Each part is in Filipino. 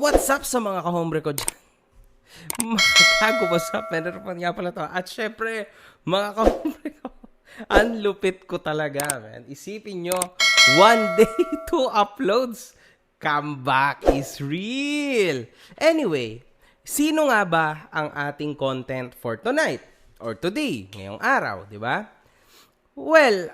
what's up sa mga kahombre ko dyan? Magkago, what's up? Meron pa nga pala to. At syempre, mga kahombre ko, ang lupit ko talaga, man. Isipin nyo, 1 day, 2 uploads. Comeback is real. Anyway, sino nga ba ang ating content for tonight? Or today, ngayong araw, di ba? Well,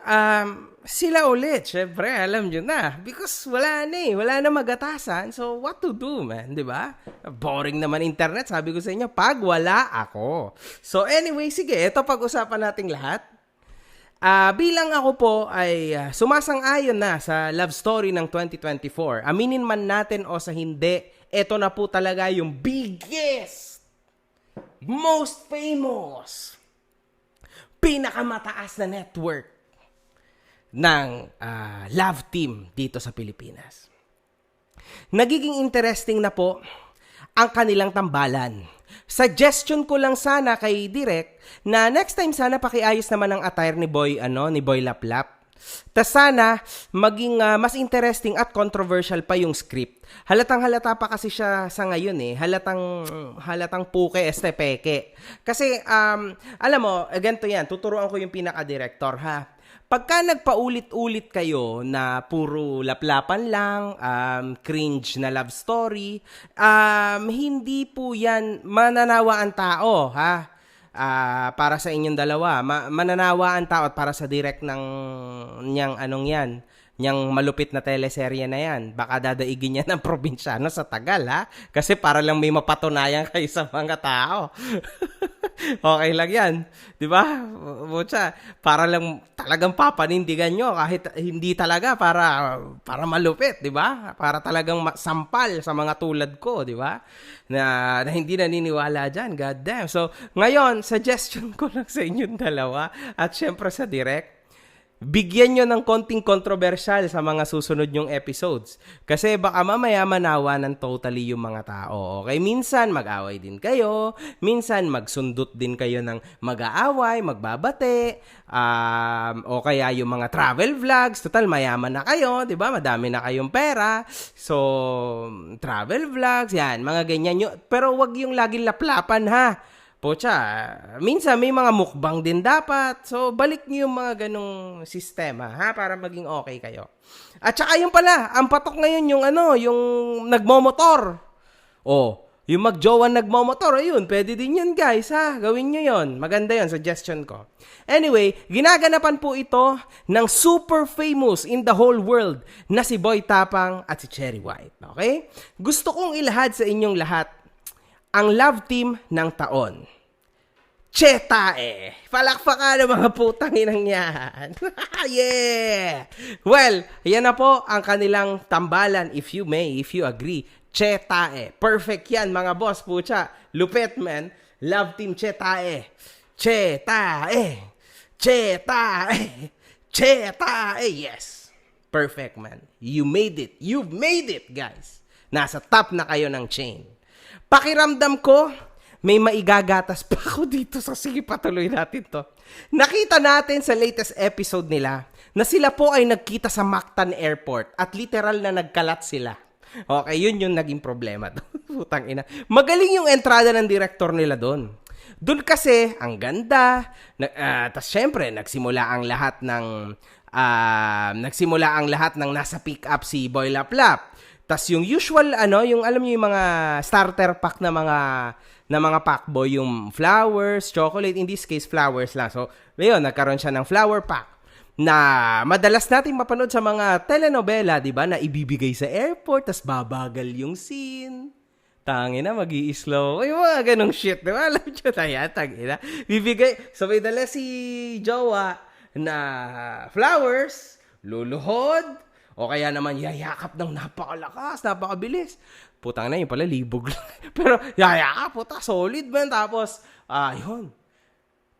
sila ulit. Syempre, alam nyo na. Because wala na magatasan. So, what to do, man? Di ba? Boring naman internet. Sabi ko sa inyo, pag wala ako. So, anyway, sige. Ito pag-usapan nating lahat. Bilang ako po ay sumasang-ayon na sa love story ng 2024. Aminin man natin o sa hindi, ito na po talaga yung biggest, most famous, pinakamataas na network ng love team dito sa Pilipinas. Nagiging interesting na po ang kanilang tambalan. Suggestion ko lang sana kay Direk na next time sana pakiayos naman ang attire ni Boy Laplap. Tas sana maging mas interesting at controversial pa yung script. Halatang-halata pa kasi siya sa ngayon eh. Halatang puke peke. Kasi alam mo, ganito yan, tuturuan ko yung pinaka-director ha. Pagka nagpaulit-ulit kayo na puro laplapan lang, cringe na love story, hindi po yan mananawa ang tao, ha? Para sa inyong dalawa. Mananawa ang tao at para sa direct ng niyang niyang malupit na teleserye na yan. Baka dadaigin niya ng probinsyano sa Tagal, ha? Kasi para lang may mapatunayan kayo sa mga tao. Okay lang yan. Di ba? Butsa, para lang talagang papanindigan nyo kahit hindi talaga para malupit, di ba? Para talagang sampal sa mga tulad ko, di ba? Na hindi naniniwala dyan. God damn. So, ngayon, suggestion ko lang sa inyong dalawa at syempre sa direct, bigyan nyo ng konting kontrobersyal sa mga susunod nyong episodes. Kasi baka mamaya manawa ng totally yung mga tao. Okay? Minsan mag-away din kayo. Minsan magsundot din kayo ng mag-aaway, magbabate. O kaya yung mga travel vlogs. Total, mayaman na kayo. Diba? Madami na kayong pera. So, travel vlogs. Yan, mga ganyan. Pero wag yung laging laplapan ha. Pocha, minsan may mga mukbang din dapat. So, balik niyo yung mga ganong sistema, ha? Para maging okay kayo. At saka yung pala, ang patok ngayon yung nagmomotor. Yung magjowa nagmomotor, ayun, pwede din yun guys, ha? Gawin nyo yun. Maganda yun, suggestion ko. Anyway, ginaganapan po ito ng super famous in the whole world na si Boy Tapang at si Cherry White. Okay? Gusto kong ilahad sa inyong lahat ang love team ng taon. Chetae. Palakpakan ng mga putang inang yan. Yeah! Well, yan na po ang kanilang tambalan, if you agree. Chetae. Perfect yan, mga boss, pucha. Lupet, man. Love team Chetae. Chetae. Chetae. Chetae. Yes. Perfect, man. You made it. You've made it, guys. Nasa top na kayo ng chain. Pakiramdam ko, may maigagatas pa ako dito. So sige, patuloy natin to. Nakita natin sa latest episode nila na sila po ay nagkita sa Mactan Airport at literal na nagkalat sila. Okay, yun yung naging problema doon. Putang ina. Magaling yung entrada ng director nila doon. Doon kasi, ang ganda. Tas syempre, nagsimula ang lahat ng nasa pick up si Boy Laplap. Tas yung usual, yung alam niyo yung mga starter pack na mga packboy, yung flowers, chocolate, in this case, flowers lang. So, ngayon, nagkaroon siya ng flower pack na madalas natin mapanood sa mga telenovela, di ba, na ibibigay sa airport, tas babagal yung scene. Tangina, mag-i-slow. Yung mga ganong shit, di ba? Alam niyo na yan, tangina. Bibigay, so may dala si Jowa na flowers, luluhod, o kaya naman yayakap ng napakalakas, napakabilis. Putang na yun pala, libog lang. Pero yayakap, puta, solid man. Tapos, yun.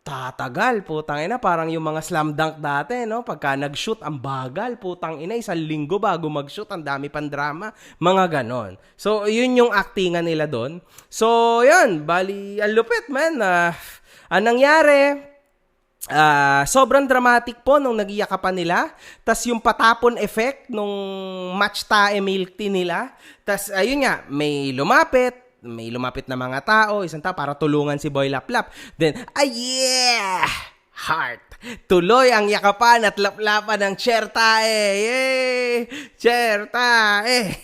Tatagal, putang ina. Parang yung mga slam dunk dati, no? Pagka nag-shoot, ang bagal, putang ina. 1 linggo bago mag-shoot, ang dami pang drama. Mga ganon. So, yun yung actingan nila doon. So, yun. Bali, ang lupit, man. Ang nangyari, Sobrang dramatic po nung nag-iiyakapan nila. Tas yung patapon effect nung match tae milk tea nila. Tas ayun nga, may lumapit na mga tao, isang tao para tulungan si Boy Laplap. Then, yeah! Heart. Tuloy ang yakapan at laplapan ng chair tae. Yay! Chair tae.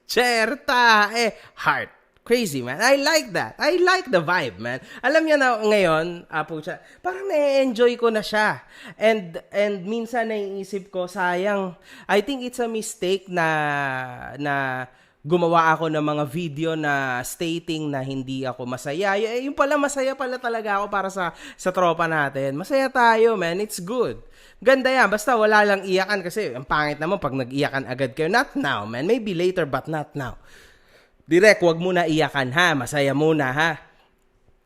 Chair tae. Heart. Crazy, man. I like that. I like the vibe, man. Alam niyo na ngayon, pucha, parang na-enjoy ko na siya. And minsan naiisip ko, sayang. I think it's a mistake na gumawa ako ng mga video na stating na hindi ako masaya. Yung pala, masaya pala talaga ako para sa tropa natin. Masaya tayo, man. It's good. Ganda yan. Basta wala lang iyakan kasi ang pangit naman pag nag-iyakan agad kayo. Not now, man. Maybe later, but not now. Direk, wag muna iyakan ha. Masaya muna ha.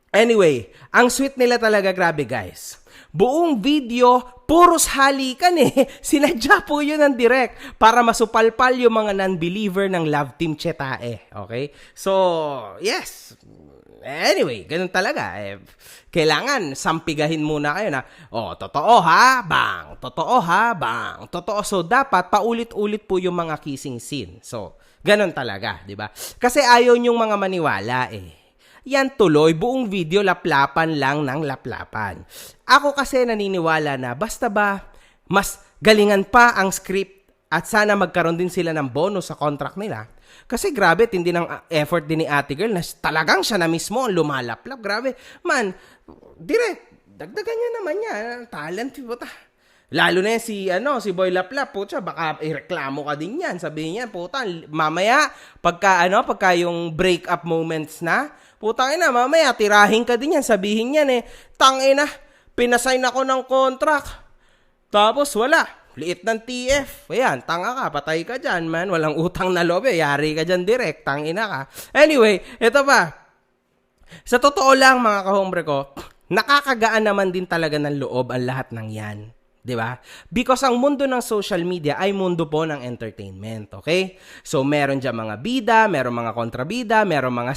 Anyway, ang sweet nila talaga, grabe guys. Buong video, puros halikan eh. Sinadya po yun ng direct para masupalpal yung mga non-believer ng Love Team Chetae. Okay? So, yes. Anyway, ganun talaga. Kailangan sampigahin muna kayo na, totoo ha, bang. Totoo ha, bang. Totoo. So, dapat paulit-ulit po yung mga kissing scene. So, ganun talaga, di ba? Kasi ayaw yung mga maniwala eh. Yan tuloy, buong video laplapan lang ng laplapan. Ako kasi naniniwala na basta ba mas galingan pa ang script at sana magkaroon din sila ng bonus sa contract nila. Kasi grabe, tindi ng effort din ni Ate Girl na talagang siya na mismo ang lumalaplap. Grabe, man, direct, dagdagan niya naman yan. Talent, puta. Lalo na si Boy Laplap, puta, baka ireklamo ka din yan. Sabihin niya, puta, mamaya, pagka yung break-up moments na, putang ina, mamaya, tirahin ka din yan. Sabihin niyan tangina, pinasign ako ng contract. Tapos wala, liit ng TF. Ayan, tanga ka, patay ka dyan, man. Walang utang na loob, yari ka dyan direct, tangina ka. Anyway, ito pa. Sa totoo lang, mga kahombre ko, nakakagaan naman din talaga ng loob ang lahat ng yan. 'Di ba? Because ang mundo ng social media ay mundo po ng entertainment, okay? So meron diyan mga bida, meron mga kontrabida, meron mga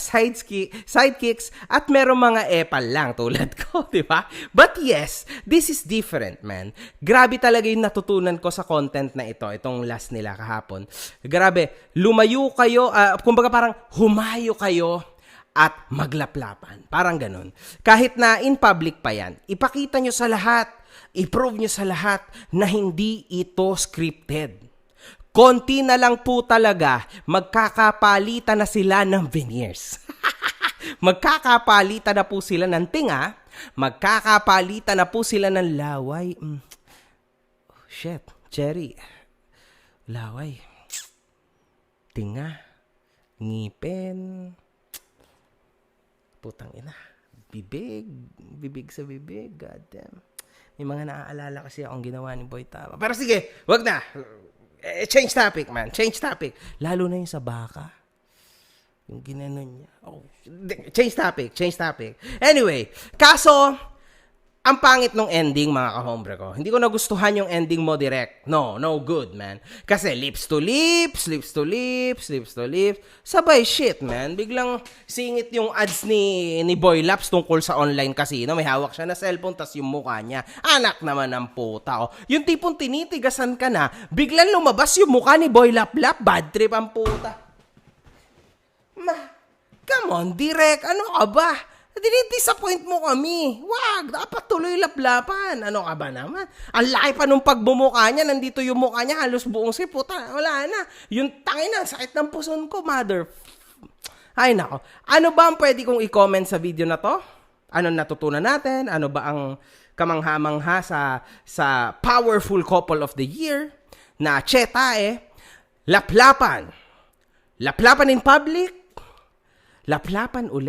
sidekicks at meron mga epal lang tulad ko, 'di ba? But yes, this is different, man. Grabe talaga yung natutunan ko sa content na ito, itong last nila kahapon. Grabe, lumayo kayo, kumbaga parang humayo kayo at maglaplapan. Parang ganun. Kahit na in public pa yan, ipakita nyo sa lahat, i-prove nyo sa lahat na hindi ito scripted. Konti na lang po talaga, magkakapalitan na sila ng veneers. Magkakapalitan na po sila ng tinga, magkakapalitan na po sila ng laway. Shit, Cherry. Laway. Tinga. Ngipin. Putang ina. Bibig sa bibig. Goddamn. May mga naaalala kasi akong ginawa ni Boy Tama. Pero sige, wag na. Change topic, man. Change topic. Lalo na yung sa baka. Yung ginanon niya. Change topic. Anyway, kaso, ang pangit nung ending, mga kahombre ko. Hindi ko nagustuhan yung ending mo direct. No good, man. Kasi lips to lips. Sabay shit, man. Biglang singit yung ads ni Boy Laps tungkol sa online casino. May hawak siya na cellphone, tas yung mukha niya. Anak naman ng puta. Yung tipong tinitigasan ka na, biglang lumabas yung mukha ni Boy Laplap. Bad trip ang puta. Come on, direct. Ano ka ba? Dinidisappoint mo kami. Wag, dapat tuloy laplapan. Ano ka ba naman? Ang laki pa nung pagbumukha niya, nandito yung mukha niya, halos buong siputa. Wala na. Yung tangina, sakit ng puson ko, mother. Ay nako. Ano ba ang pwede kong i-comment sa video na to? Ano natutunan natin? Ano ba ang kamangha-mangha sa powerful couple of the year na Chetae? Laplapan. Laplapan in public. Laplapan ulit.